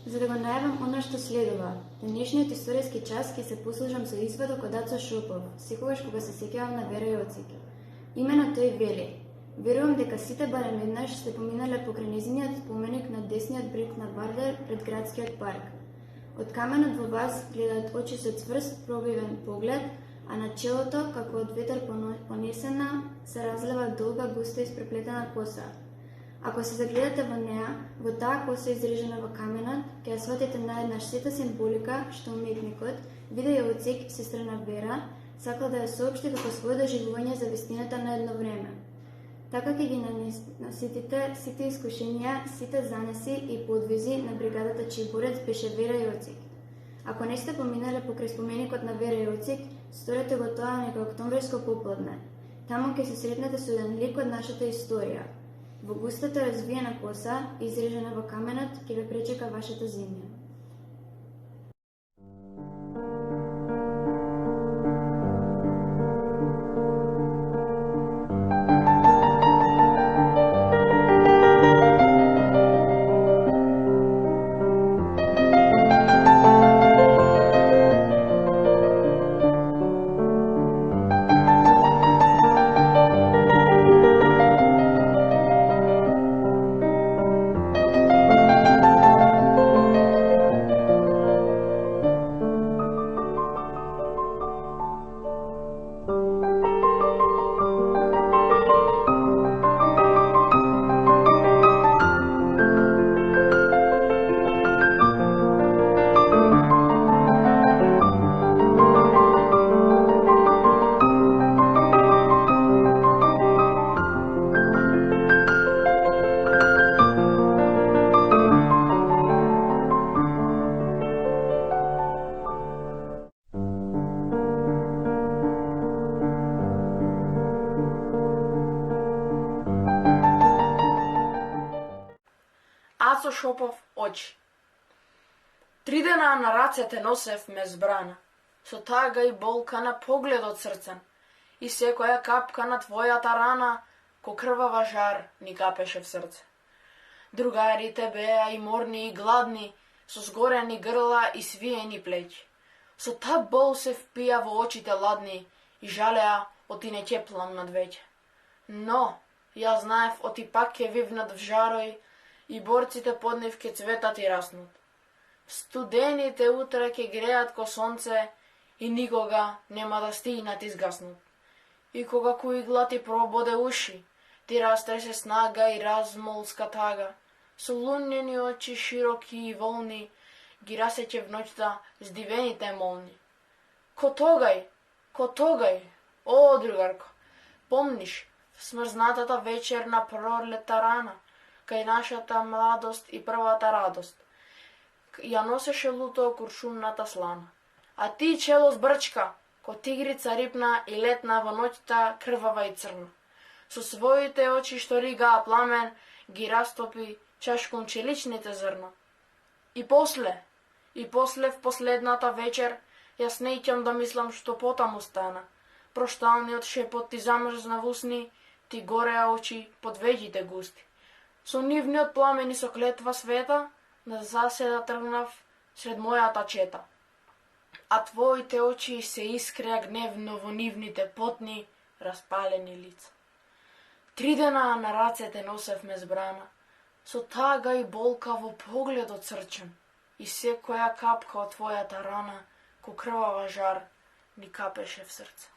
За да го најавам она што следува, денешниот историски час ќе се послужам со извадок од Ацо Шопов, секогаш кога се сеќавам на Вера Јоцик. Имено тој вели: верувам дека сите барем еднаш сте поминале покрај нејзиниот споменик на десниот брег на Вардар пред градскиот парк. Од каменот во вас гледаат очи со цврст, пробивен поглед, а на челото, како од ветер понесена, се разлива долга, густа испреплетена коса. Ако се загледате во неа, во таа коса изрежена во каменот, ќе ја сватите наеднаш сета символика што уметникот, Виде Јоцик, сестра на Вера, сакал да ја соопшти како своје доживување за вистината на едно време. Така ќе ги наситите сите искушенија, сите занеси и подвизи на бригадата чиј борец беше Вера Јоцик. Ако не сте поминале покрај споменикот на Вера Јоцик, сторете го тоа некој октомврско попладне. Таму ќе се сретнете со еден лик од нашата историја. Во густата развиена коса, изрежена во каменот, ќе ве пречека вашата земја. Ацо Шопов очи. 3 дена на рацете носев ме збрана, со тага и болка на погледот срцен, и секоја капка на твојата рана, ко крвава жар ни капеше в срце. Другарите беа и морни и гладни, со згорени грла и свиени плеќи. Со та бол се впија во очите ладни и жалеа оти не ќе плам над веќе. Но, ја знаев оти пак ќе вивнат в жарој, и борците под нив ке цветат и раснат. Студените утре ке греат ко сонце и никога нема да стигнат изгаснат. И кога куигла ти прободе уши, ти растресе снага и размолска тага, со лунени очи широки и волни, ги расеќе в ноќта здивените молни. Ко тогај, о, другарко, помниш смрзнатата вечер на пролетта рана, кај нашата младост и првата радост. Ја носеше луто куршумната слана. А ти чело збрчка, ко тигрица рипна и летна во ноќта крвава и црна. Со своите очи што ригаа пламен, ги растопи чашком челичните зрна. И после в последната вечер, јас неќам да мислам што потаму стана. Прошталниот шепот ти замрзна в усни, ти гореа очи под веќите густи. Со нивниот пламен и со клетва света, на заседа тргнав сред мојата чета. А твоите очи се искреа гневно во нивните потни, распалени лица. 3 дена на рацете носев ме збрана, со тага и болка во погледот срчен, и секоја капка од твојата рана, ко крвава жар, ни капеше в срце.